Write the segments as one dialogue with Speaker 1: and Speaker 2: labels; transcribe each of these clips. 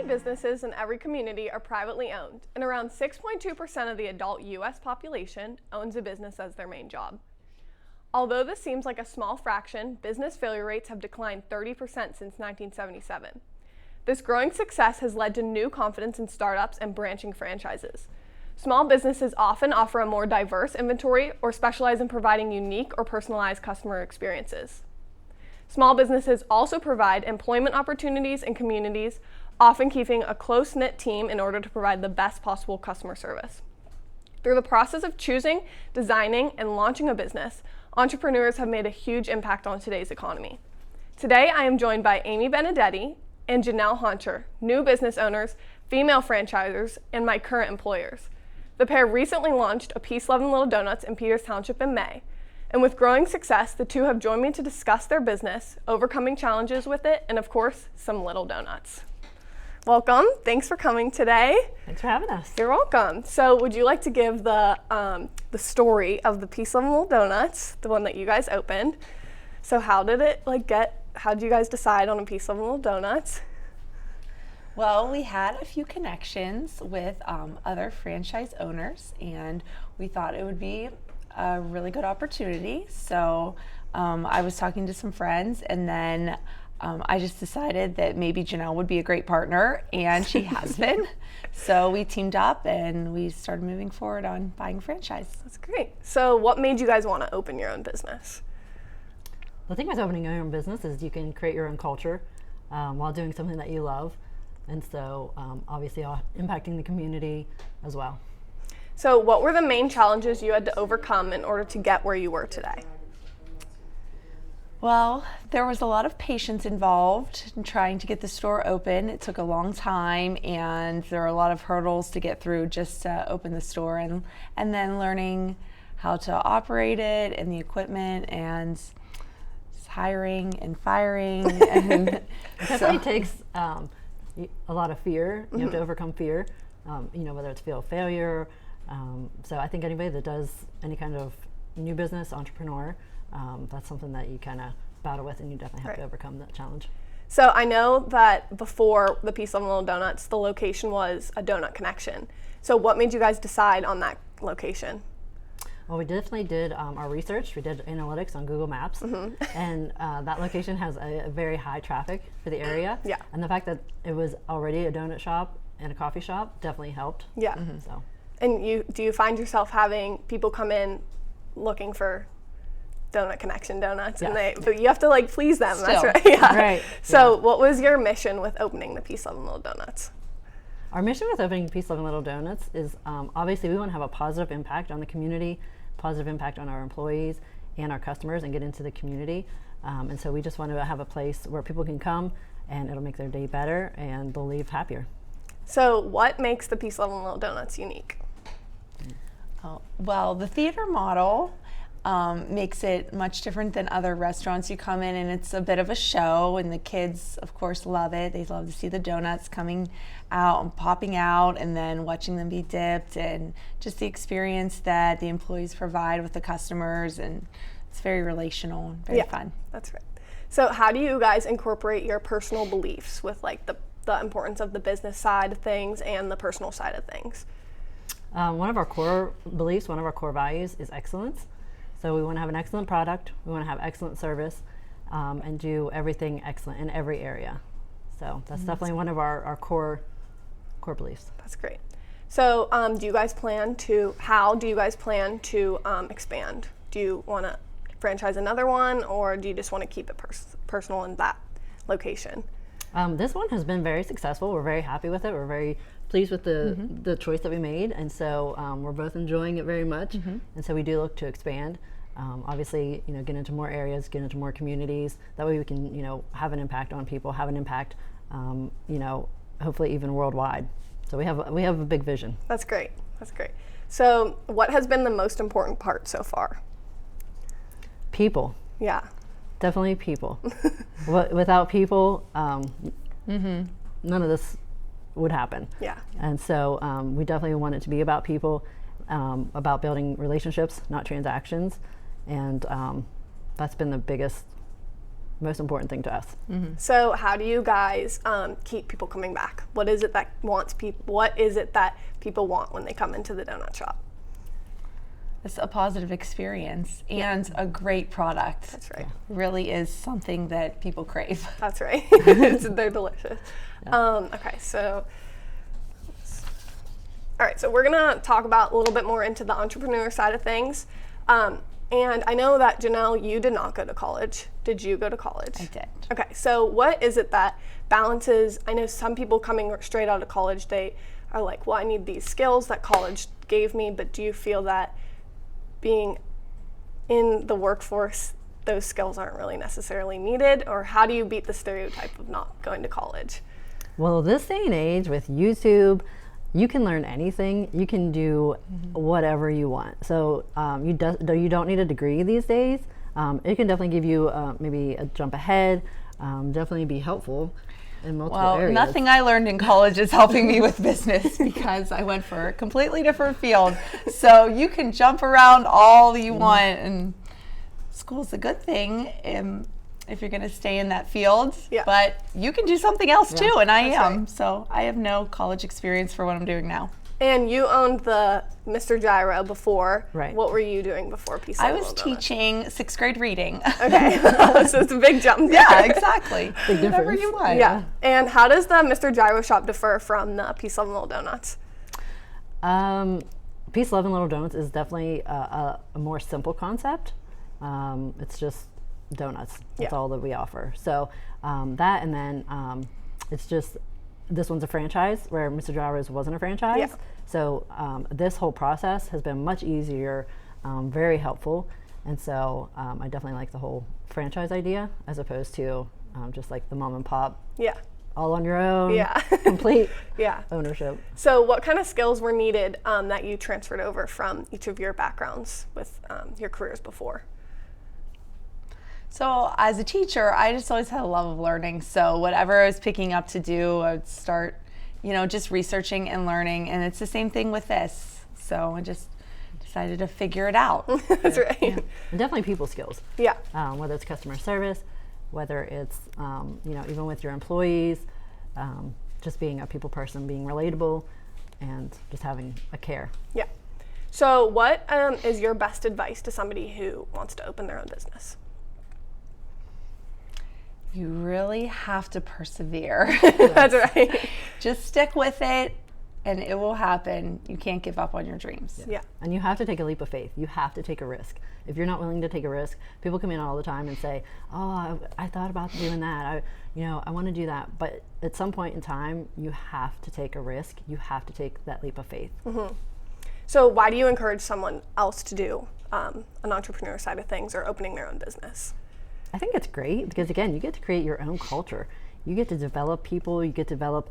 Speaker 1: Many businesses in every community are privately owned, and around 6.2% of the adult U.S. population owns a business as their main job. Although this seems like a small fraction, business failure rates have declined 30% since 1977. This growing success has led to new confidence in startups and branching franchises. Small businesses often offer a more diverse inventory or specialize in providing unique or personalized customer experiences. Small businesses also provide employment opportunities in communities, often keeping a close-knit team in order to provide the best possible customer service. Through the process of choosing, designing, and launching a business, entrepreneurs have made a huge impact on today's economy. Today, I am joined by Amy Benedetti and Janelle Hancher, new business owners, female franchisors, and my current employers. The pair recently launched a Peace, Love, and Little Donuts in Peters Township in May. And with growing success, the two have joined me to discuss their business, overcoming challenges with it, and of course, some little donuts. Welcome. Thanks for coming today.
Speaker 2: Thanks for having us.
Speaker 1: You're welcome. So would you like to give the story of the Peace, Love, and Little Donuts, the one that you guys opened? So how did you guys decide on a Peace, Love, and Little Donuts?
Speaker 3: Well, we had a few connections with other franchise owners, and we thought it would be a really good opportunity. So I was talking to some friends, and then I just decided that maybe Janelle would be a great partner, and she has been. So we teamed up and we started moving forward on buying a franchise.
Speaker 1: That's great. So what made you guys want to open your own business?
Speaker 2: The thing with opening your own business is you can create your own culture while doing something that you love. And so obviously impacting the community as well.
Speaker 1: So what were the main challenges you had to overcome in order to get where you were today?
Speaker 3: Well, there was a lot of patience involved in trying to get the store open. It took a long time, and there are a lot of hurdles to get through just to open the store, and then learning how to operate it and the equipment and hiring and firing. And
Speaker 2: it definitely takes a lot of fear. You have to overcome fear, whether it's fear of failure. So I think anybody that does any kind of new business, entrepreneur, that's something that you kind of battle with, and you definitely have to overcome that challenge.
Speaker 1: So I know that before the Peace, Love, and Little Donuts, the location was a donut connection. So what made you guys decide on that location?
Speaker 2: Well, we definitely did our research. We did analytics on Google Maps, and that location has a very high traffic for the area.
Speaker 1: Yeah.
Speaker 2: And the fact that it was already a donut shop and a coffee shop definitely helped.
Speaker 1: Yeah.
Speaker 2: So.
Speaker 1: And do you find yourself having people come in looking for donut connection donuts,
Speaker 2: Yes.
Speaker 1: but you have to please them.
Speaker 3: Still.
Speaker 1: That's right. Yeah.
Speaker 2: Right.
Speaker 1: So what was your mission with opening the Peace, Love, and Little Donuts?
Speaker 2: Our mission with opening Peace, Love, and Little Donuts is obviously we want to have a positive impact on the community, positive impact on our employees and our customers, and get into the community. And so we just want to have a place where people can come and it'll make their day better and they'll leave happier.
Speaker 1: So what makes the Peace, Love, and Little Donuts unique?
Speaker 3: Well, the theater model makes it much different than other restaurants. You come in and it's a bit of a show, and the kids, of course, love it. They love to see the donuts coming out and popping out, and then watching them be dipped, and just the experience that the employees provide with the customers, and it's very relational and very fun.
Speaker 1: That's right. So how do you guys incorporate your personal beliefs with the importance of the business side of things and the personal side of things?
Speaker 2: One of our core beliefs, one of our core values is excellence. So we want to have an excellent product, we want to have excellent service, and do everything excellent in every area. So that's definitely one of our core beliefs.
Speaker 1: That's great. So do you guys plan to expand? Do you want to franchise another one, or do you just want to keep it personal in that location?
Speaker 2: This one has been very successful. We're very happy with it. We're very pleased with the choice that we made, and so we're both enjoying it very much. And so we do look to expand. Obviously, get into more areas, get into more communities. That way we can, have an impact on people, have an impact, hopefully even worldwide. So we have a big vision.
Speaker 1: That's great. That's great. So what has been the most important part so far?
Speaker 2: People.
Speaker 1: Yeah.
Speaker 2: Definitely people. Without people, none of this would happen.
Speaker 1: Yeah.
Speaker 2: And so we definitely want it to be about people, about building relationships, not transactions. And that's been the biggest most important thing to us.
Speaker 1: So how do you guys keep people coming back? What is it that people want when they come into the donut shop?
Speaker 3: It's a positive experience and a great product.
Speaker 1: That's right.
Speaker 3: Really is something that people crave.
Speaker 1: That's right. They're delicious. Okay, so all right, so we're gonna talk about a little bit more into the entrepreneur side of things. And I know that Janelle, you did not go to college. Did you go to college?
Speaker 3: I did.
Speaker 1: Okay, so what is it that balances? I know some people coming straight out of college, they are like, well, I need these skills that college gave me, but do you feel that being in the workforce, those skills aren't really necessarily needed? Or how do you beat the stereotype of not going to college?
Speaker 2: Well, this day and age with YouTube, you can learn anything. You can do whatever you want. So you don't need a degree these days. It can definitely give you maybe a jump ahead, definitely be helpful in multiple areas.
Speaker 3: Nothing I learned in college is helping me with business because I went for a completely different field. So you can jump around all you want, and school's a good thing if you're going to stay in that field.
Speaker 1: Yeah.
Speaker 3: But you can do something else too, and I am.
Speaker 1: right.
Speaker 3: So I have no college experience for what I'm doing now.
Speaker 1: And you owned the Mr. Gyro before.
Speaker 2: Right.
Speaker 1: What were you doing before Peace
Speaker 3: I
Speaker 1: Love
Speaker 3: was
Speaker 1: Little Donuts?
Speaker 3: teaching 6th grade reading.
Speaker 1: Okay, so it's a big jump there.
Speaker 3: Yeah, exactly.
Speaker 2: Big
Speaker 3: Whatever
Speaker 2: difference.
Speaker 3: you want.
Speaker 1: Yeah. And how does the Mr. Gyro shop differ from the Peace Love Little Donuts?
Speaker 2: Peace, Love, and Little Donuts is definitely a more simple concept. It's just donuts. That's
Speaker 1: Yeah.
Speaker 2: all that we offer. So that, and then it's just, this one's a franchise where Mr. Gyro's wasn't a franchise.
Speaker 1: Yeah.
Speaker 2: So this whole process has been much easier, very helpful. And so I definitely like the whole franchise idea as opposed to just like the mom and pop,
Speaker 1: Yeah.
Speaker 2: all on your own,
Speaker 1: Yeah.
Speaker 2: complete
Speaker 1: Yeah.
Speaker 2: ownership.
Speaker 1: So what kind of skills were needed that you transferred over from each of your backgrounds with your careers before?
Speaker 3: So as a teacher, I just always had a love of learning. So whatever I was picking up to do, I would start, just researching and learning. And it's the same thing with this. So I just decided to figure it out.
Speaker 1: That's right.
Speaker 2: And definitely people skills.
Speaker 1: Yeah.
Speaker 2: Whether it's customer service, whether it's even with your employees, just being a people person, being relatable, and just having a care.
Speaker 1: Yeah. So what is your best advice to somebody who wants to open their own business?
Speaker 3: You really have to persevere.
Speaker 1: That's right.
Speaker 3: Just stick with it and it will happen. You can't give up on your dreams.
Speaker 1: Yeah.
Speaker 2: And you have to take a leap of faith. You have to take a risk. If you're not willing to take a risk, people come in all the time and say, "Oh, I thought about doing that. I want to do that." But at some point in time, you have to take a risk. You have to take that leap of faith.
Speaker 1: Mm-hmm. So why do you encourage someone else to do an entrepreneur side of things or opening their own business?
Speaker 2: I think it's great because, again, you get to create your own culture. You get to develop people. You get to develop,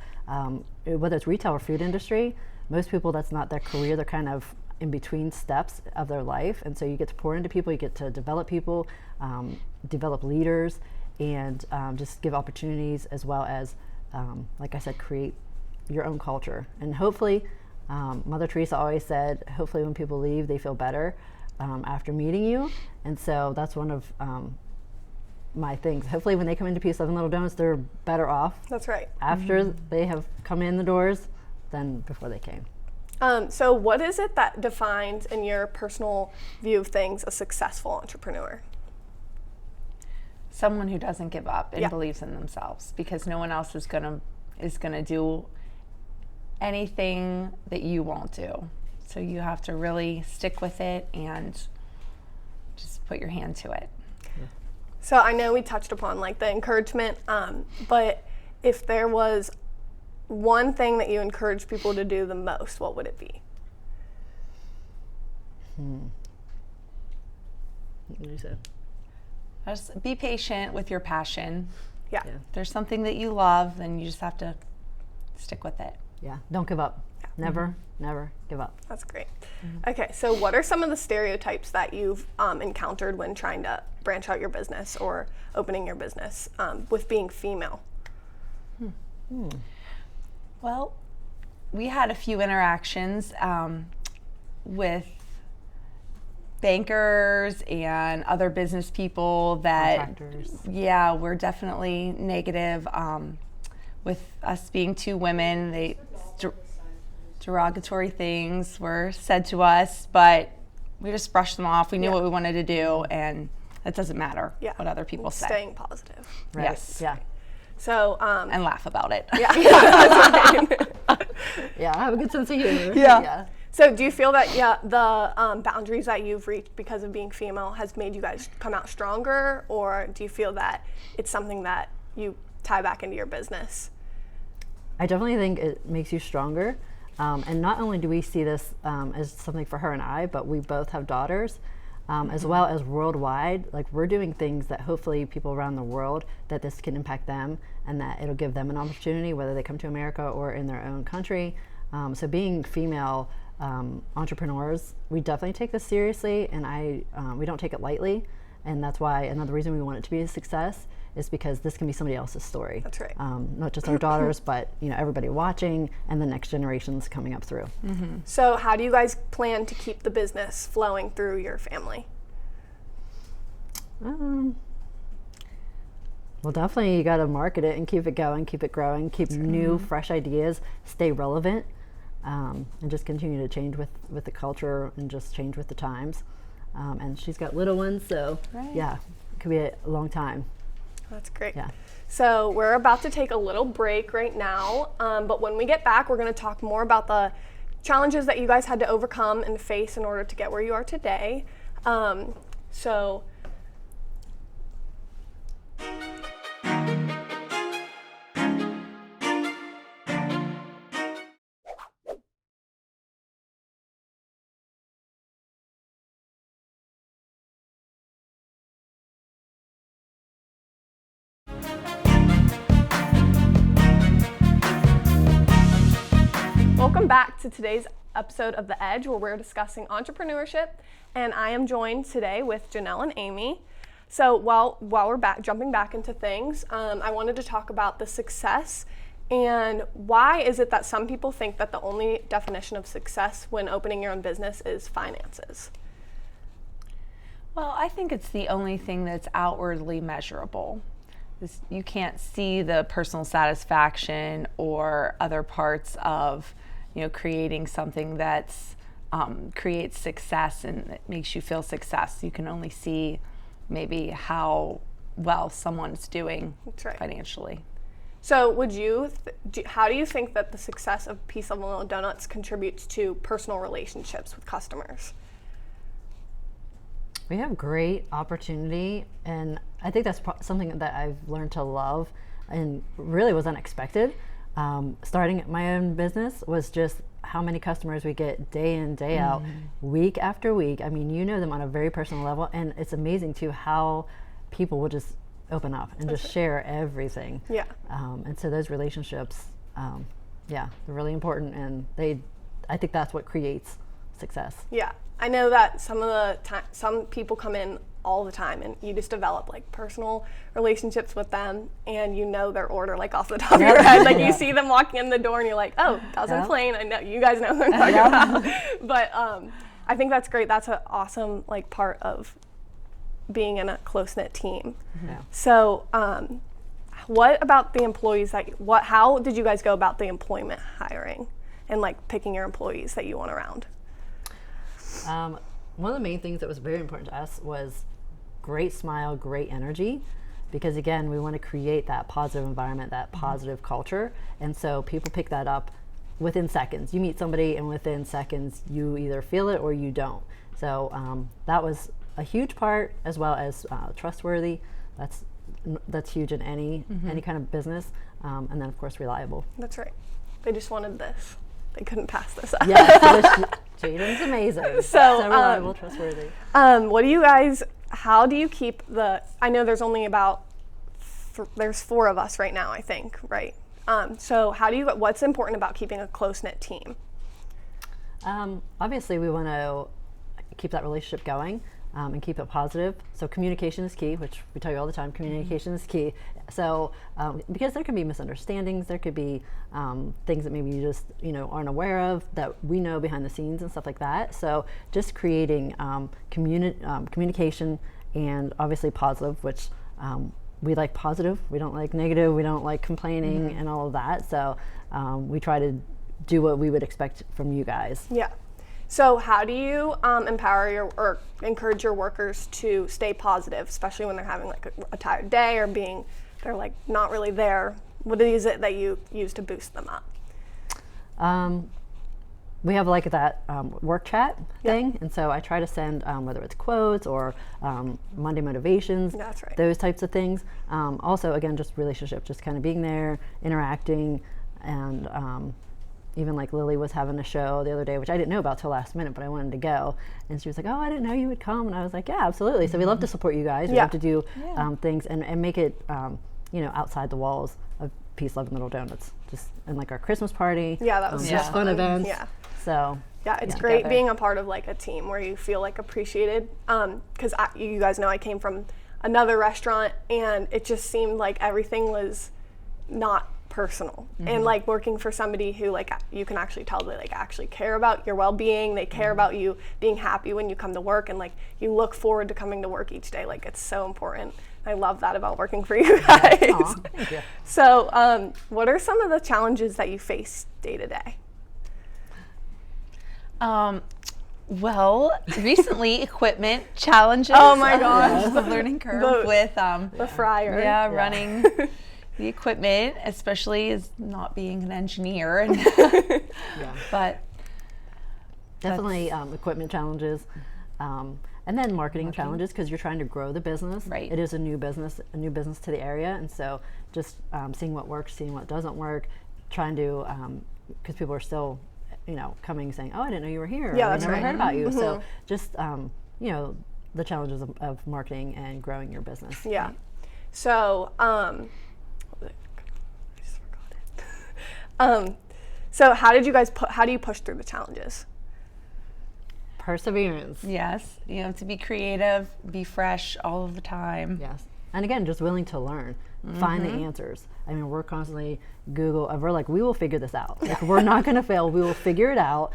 Speaker 2: whether it's retail or food industry, most people, that's not their career. They're kind of in between steps of their life. And so you get to pour into people. You get to develop people, develop leaders, and just give opportunities as well as, like I said, create your own culture. And hopefully, Mother Teresa always said, hopefully when people leave, they feel better after meeting you. And so that's one of my things. Hopefully when they come into Peace, Love, and Little Donuts, they're better off
Speaker 1: That's right.
Speaker 2: after they have come in the doors than before they came.
Speaker 1: So what is it that defines, in your personal view of things, a successful entrepreneur?
Speaker 3: Someone who doesn't give up and
Speaker 1: Yeah.
Speaker 3: believes in themselves, because no one else is gonna do anything that you won't do. So you have to really stick with it and just put your hand to it.
Speaker 1: So I know we touched upon like the encouragement, but if there was one thing that you encourage people to do the most, what would it be?
Speaker 2: What do you say?
Speaker 3: Just be patient with your passion.
Speaker 1: Yeah.
Speaker 2: Yeah.
Speaker 3: If there's something that you love, then you just have to stick with it.
Speaker 2: Yeah, don't give up. Never, never give up.
Speaker 1: That's great. Okay, so what are some of the stereotypes that you've encountered when trying to branch out your business or opening your business with being female?
Speaker 3: Well, we had a few interactions with bankers and other business people that,
Speaker 2: Contractors.
Speaker 3: yeah, we're definitely negative. With us being two women, derogatory things were said to us, but we just brushed them off. We knew what we wanted to do, and it doesn't matter what other people say.
Speaker 1: Staying positive.
Speaker 2: Right.
Speaker 3: Yes.
Speaker 2: Yeah.
Speaker 1: So,
Speaker 3: And laugh about it.
Speaker 1: yeah.
Speaker 2: Yeah, I have a good sense of humor.
Speaker 3: Yeah.
Speaker 1: So do you feel that, the boundaries that you've reached because of being female has made you guys come out stronger, or do you feel that it's something that you tie back into your business?
Speaker 2: I definitely think it makes you stronger. And not only do we see this as something for her and I, but we both have daughters, as well as worldwide. Like, we're doing things that hopefully people around the world, that this can impact them and that it'll give them an opportunity, whether they come to America or in their own country. So being female entrepreneurs, we definitely take this seriously, and we don't take it lightly. And that's why another reason we want it to be a success is because this can be somebody else's story.
Speaker 1: That's right.
Speaker 2: Not just our daughters, but everybody watching and the next generations coming up through.
Speaker 1: So how do you guys plan to keep the business flowing through your family?
Speaker 2: Well, definitely you got to market it and keep it going, keep it growing, keep new, fresh ideas, stay relevant, and just continue to change with the culture and just change with the times. And she's got little ones, so yeah, it could be a long time.
Speaker 1: That's great.
Speaker 2: Yeah.
Speaker 1: So we're about to take a little break right now, but when we get back, we're going to talk more about the challenges that you guys had to overcome and face in order to get where you are today. So welcome back to today's episode of The Edge, where we're discussing entrepreneurship, and I am joined today with Janelle and Amy. So while we're jumping back into things, I wanted to talk about the success and why is it that some people think that the only definition of success when opening your own business is finances?
Speaker 3: Well, I think it's the only thing that's outwardly measurable. You can't see the personal satisfaction or other parts of creating something that's creates success and that makes you feel success. You can only see maybe how well someone's doing financially.
Speaker 1: So how do you think that the success of Peace of Vanilla Donuts contributes to personal relationships with customers?
Speaker 2: We have great opportunity, and I think that's something that I've learned to love and really was unexpected. Starting my own business was just how many customers we get day in, day out, week after week. I mean, them on a very personal level, and it's amazing too how people will just open up and just share everything.
Speaker 1: Yeah.
Speaker 2: And so those relationships, they're really important, and I think that's what creates success.
Speaker 1: Yeah, I know that some people come in all the time, and you just develop like personal relationships with them, and their order like off the top of your head. Like you see them walking in the door, and you're like, oh, dozen plain. I know you guys know what I'm talking about. But I think that's great. That's an awesome part of being in a close-knit team.
Speaker 2: Yeah.
Speaker 1: So what about the employees how did you guys go about the employment hiring and picking your employees that you want around?
Speaker 2: One of the main things that was very important to us was great smile, great energy, because again, we want to create that positive environment, that positive culture, and so people pick that up within seconds. You meet somebody and within seconds you either feel it or you don't. So that was a huge part, as well as trustworthy. That's huge in any kind of business, and then of course reliable.
Speaker 1: That's right. They just wanted this. They couldn't pass this up.
Speaker 2: Yeah, Jaiden's amazing.
Speaker 1: So
Speaker 2: reliable, trustworthy.
Speaker 1: How do you keep I know there's only there's 4 of us right now, I think, right? So what's important about keeping a close-knit team?
Speaker 2: Obviously we want to keep that relationship going. and keep it positive. So communication is key, which we tell you all the time, communication is key. So because there can be misunderstandings, there could be things that maybe you just aren't aware of that we know behind the scenes and stuff like that. So just creating communication and obviously positive, which we like positive, we don't like negative, we don't like complaining and all of that. So we try to do what we would expect from you guys.
Speaker 1: Yeah. So how do you empower or encourage your workers to stay positive, especially when they're having like a tired day or they're like not really there? What is it that you use to boost them up?
Speaker 2: We have like that work chat thing, and so I try to send whether it's quotes or Monday motivations,
Speaker 1: That's right.
Speaker 2: those types of things. Also, again, just relationship, just kind of being there, interacting, and even like Lily was having a show the other day, which I didn't know about till last minute, but I wanted to go, and she was like, "Oh, I didn't know you would come," and I was like, "Yeah, absolutely." So we love to support you guys. We love to do things and make it outside the walls of Peace, Love, and Little Donuts. Just and like our Christmas party.
Speaker 1: Yeah, that was
Speaker 2: just fun events.
Speaker 1: Yeah.
Speaker 2: So
Speaker 1: yeah, it's great being a part of like a team where you feel like appreciated. Because you guys know I came from another restaurant, and it just seemed like everything was not personal. And like working for somebody who like you can actually tell they like actually care about your well-being. They care about you being happy when you come to work, and like you look forward to coming to work each day. Like it's so important. I love that about working for you guys.
Speaker 2: Aw, thank you.
Speaker 1: So what are some of the challenges that you face day to day?
Speaker 3: Well, recently equipment challenges.
Speaker 1: Oh my gosh.
Speaker 3: The learning curve with
Speaker 1: The fryer.
Speaker 3: running the equipment, especially as not being an engineer. And but
Speaker 2: definitely equipment challenges. And then marketing challenges, because you're trying to grow the business.
Speaker 3: Right.
Speaker 2: It is a new business to the area, and so just seeing what works, seeing what doesn't work, trying to because people are still coming saying, "Oh, I didn't know you were here.
Speaker 1: Yeah,
Speaker 2: I
Speaker 1: that's
Speaker 2: never
Speaker 1: right.
Speaker 2: heard about you." So just the challenges of marketing and growing your business.
Speaker 1: Yeah. So I just forgot it. So how do you push through the challenges?
Speaker 2: Perseverance.
Speaker 3: yes, to be creative, be fresh all of the time.
Speaker 2: Yes. And again, just willing to learn, find the answers. I mean, we're constantly we're like, we will figure this out. Like, we're not going to fail. We will figure it out.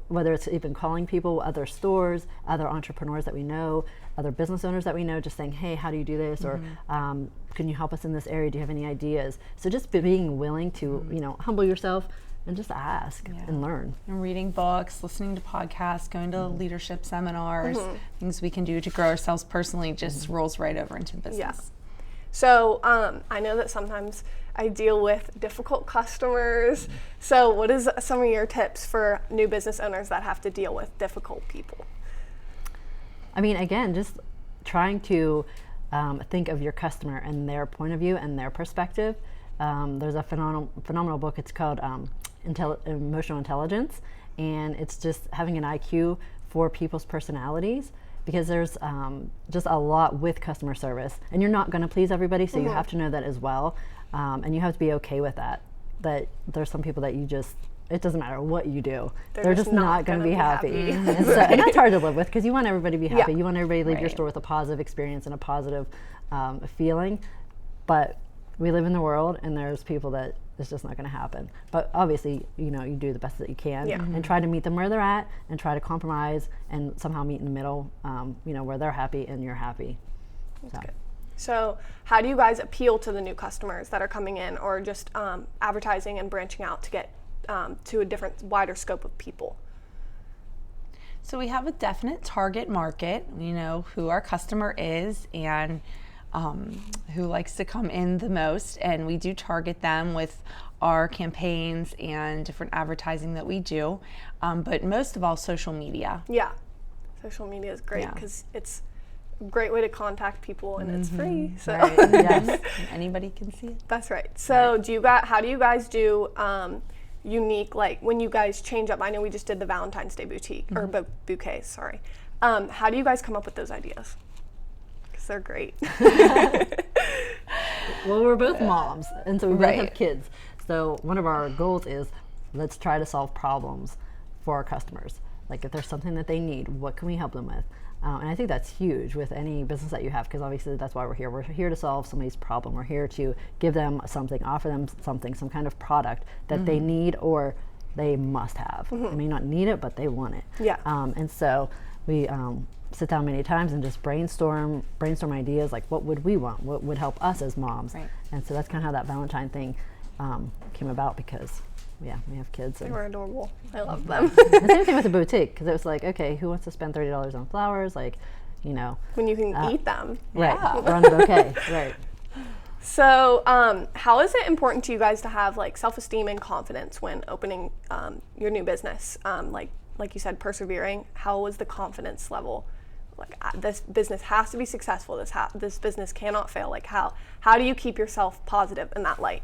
Speaker 2: Whether it's even calling people, other stores, other entrepreneurs that we know, other business owners that we know, just saying, "Hey, how do you do this?" Or can you help us in this area? Do you have any ideas? So just being willing to, humble yourself and just ask and learn.
Speaker 3: And reading books, listening to podcasts, going to leadership seminars, things we can do to grow ourselves personally just rolls right over into business.
Speaker 1: Yeah. So I know that sometimes I deal with difficult customers. So what is some of your tips for new business owners that have to deal with difficult people?
Speaker 2: I mean, again, just trying to think of your customer and their point of view and their perspective. There's a phenomenal book. It's called Emotional Intelligence, and it's just having an IQ for people's personalities, because there's just a lot with customer service, and you're not going to please everybody, so you have to know that as well, and you have to be okay with that there's some people that it doesn't matter what you do, they're just not going to be happy. And that's hard to live with, because you want everybody to be happy. You want everybody to leave your store with a positive experience and a positive feeling, but we live in the world, and there's people that it's just not going to happen. But obviously, you do the best that you can, and try to meet them where they're at, and try to compromise and somehow meet in the middle, where they're happy and you're happy.
Speaker 1: That's good. So how do you guys appeal to the new customers that are coming in, or just advertising and branching out to get to a different, wider scope of people?
Speaker 3: So we have a definite target market. We know who our customer is and who likes to come in the most, and we do target them with our campaigns and different advertising that we do, but most of all social media.
Speaker 1: Yeah, social media is great because it's a great way to contact people, and it's free. So
Speaker 3: Right. Yes, anybody can see it.
Speaker 1: that's right. So how do you guys do unique, like when you guys change up? I know we just did the Valentine's Day boutique or bouquets. Sorry. How do you guys come up with those ideas? They're great.
Speaker 2: Well, we're both moms, and so we both
Speaker 3: Right.
Speaker 2: have kids. So one of our goals is, let's try to solve problems for our customers. Like if there's something that they need, what can we help them with? And I think that's huge with any business that you have, because obviously that's why we're here. We're here to solve somebody's problem. We're here to give them something, offer them something, some kind of product that they need or they must have. They may not need it, but they want it.
Speaker 1: Yeah.
Speaker 2: And so we sit down many times and just brainstorm ideas, like what would we want? What would help us as moms?
Speaker 3: Right.
Speaker 2: And so that's kind of how that Valentine thing came about, because we have kids.
Speaker 1: They were adorable. I love them.
Speaker 2: The same thing with the boutique, because it was like, okay, who wants to spend $30 on flowers? Like, you know.
Speaker 1: When you can eat them.
Speaker 2: Right,
Speaker 3: Yeah.
Speaker 2: run a bouquet, right.
Speaker 1: So how is it important to you guys to have like self-esteem and confidence when opening your new business? Like you said, persevering. How was the confidence level? Like this business has to be successful. This business cannot fail. Like how do you keep yourself positive in that light?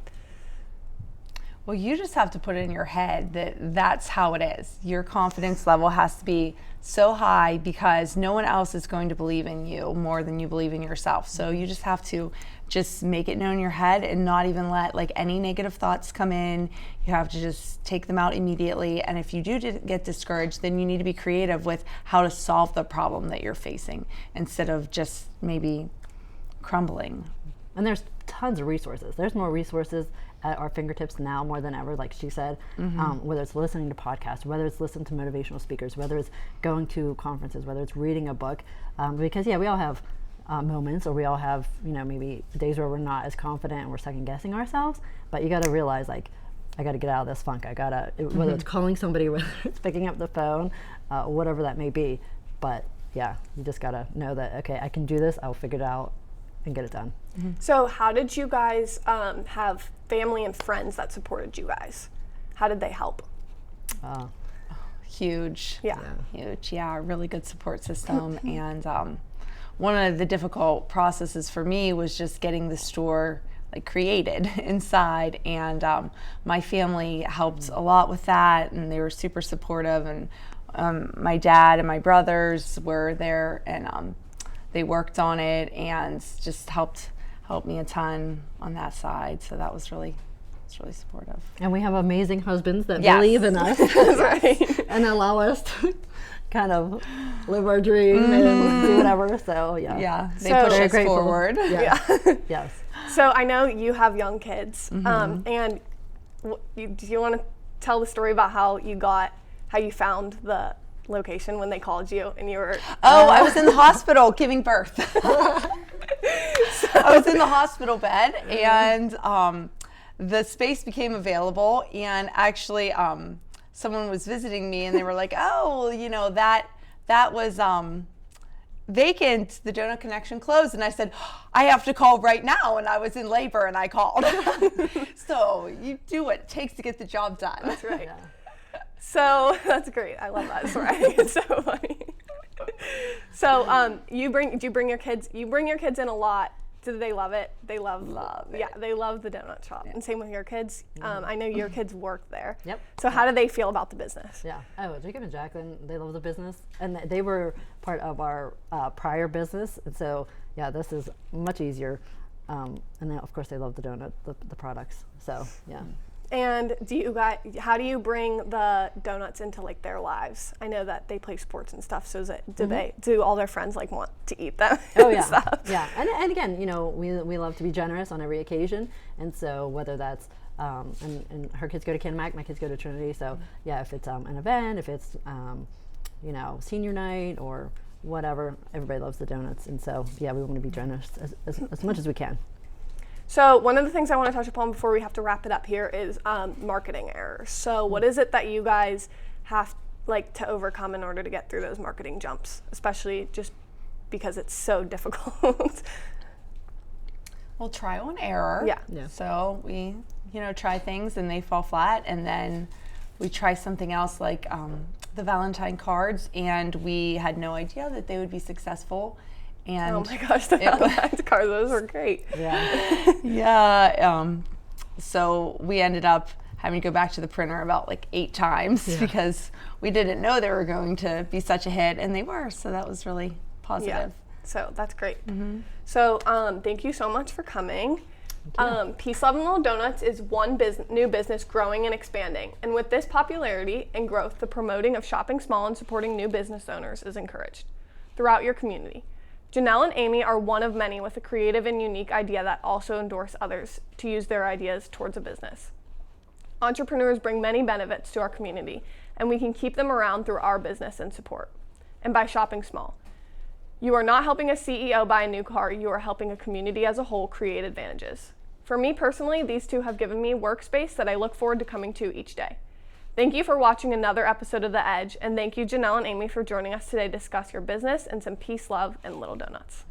Speaker 3: Well, you just have to put it in your head that that's how it is. Your confidence level has to be so high because no one else is going to believe in you more than you believe in yourself. So you just have to just make it known in your head and not even let like any negative thoughts come in. You have to just take them out immediately. And if you do get discouraged, then you need to be creative with how to solve the problem that you're facing instead of just maybe crumbling.
Speaker 2: And there's tons of resources. There's more resources at our fingertips now more than ever, like she said, whether it's listening to podcasts, whether it's listening to motivational speakers, whether it's going to conferences, whether it's reading a book, because we all have moments, or we all have, maybe days where we're not as confident and we're second guessing ourselves, but you got to realize, like, I got to get out of this funk. I got to, whether it's calling somebody, whether it's picking up the phone, whatever that may be, but yeah, you just got to know that, okay, I can do this, I'll figure it out and get it done.
Speaker 1: So how did you guys have family and friends that supported you guys? How did they help?
Speaker 3: Huge.
Speaker 1: Yeah.
Speaker 3: Huge. Yeah, a really good support system. And one of the difficult processes for me was just getting the store like created inside, and my family helped a lot with that, and they were super supportive, and my dad and my brothers were there, and they worked on it and just helped me a ton on that side. So that was really supportive.
Speaker 2: And we have amazing husbands that
Speaker 3: Yes.
Speaker 2: believe in us and allow us to kind of live our dream and do whatever. So
Speaker 3: Yeah, they
Speaker 1: So-
Speaker 3: push
Speaker 2: Very
Speaker 3: us
Speaker 2: grateful.
Speaker 3: forward.
Speaker 2: Yeah. Yes.
Speaker 1: So I know you have young kids, and do you want to tell the story about how you found the location when they called you and you were?
Speaker 3: Oh, I was in the hospital giving birth. I was in the hospital bed, and the space became available, and actually someone was visiting me, and they were like, oh, that was vacant, the Donut Connection closed. And I said, I have to call right now, and I was in labor and I called. So you do what it takes to get the job done.
Speaker 1: That's right.
Speaker 2: Yeah.
Speaker 1: So that's great. I love that story. It's so funny. So do you bring your kids? You bring your kids in a lot. Do they love it? They love it. Yeah, they love the donut shop. And same with your kids. I know your kids work there.
Speaker 2: Yep.
Speaker 1: So how do they feel about the business?
Speaker 2: Yeah. Oh, Jacob and Jacqueline, they love the business, and they were part of our prior business, and so yeah, this is much easier. And then of course they love the donut, the products. So yeah.
Speaker 1: And how do you bring the donuts into like their lives? I know that they play sports and stuff. So do all their friends like want to eat them?
Speaker 2: Oh
Speaker 1: and
Speaker 2: yeah,
Speaker 1: stuff?
Speaker 2: yeah. And again, we love to be generous on every occasion, and so whether that's and her kids go to KenMac, my kids go to Trinity. So yeah, if it's an event, if it's senior night or whatever, everybody loves the donuts, and so yeah, we want to be generous as much as we can.
Speaker 1: So one of the things I want to touch upon before we have to wrap it up here is marketing errors. So what is it that you guys have to overcome in order to get through those marketing jumps, especially just because it's so difficult?
Speaker 3: Well, trial and error.
Speaker 1: Yeah.
Speaker 3: So we, try things and they fall flat, and then we try something else like the Valentine cards, and we had no idea that they would be successful. And
Speaker 1: oh my gosh, the Valentine's cards, those were great.
Speaker 2: Yeah.
Speaker 3: Yeah. So we ended up having to go back to the printer about 8 times because we didn't know they were going to be such a hit, and they were. So that was really positive.
Speaker 1: Yeah. So that's great. So thank you so much for coming. Peace, Love, and Little Donuts is one new business growing and expanding. And with this popularity and growth, the promoting of shopping small and supporting new business owners is encouraged throughout your community. Janelle and Amy are one of many with a creative and unique idea that also endorse others to use their ideas towards a business. Entrepreneurs bring many benefits to our community, and we can keep them around through our business and support, and by shopping small. You are not helping a CEO buy a new car, you are helping a community as a whole create advantages. For me personally, these two have given me workspace that I look forward to coming to each day. Thank you for watching another episode of The Edge, and thank you, Janelle and Amy, for joining us today to discuss your business and some peace, love, and little donuts.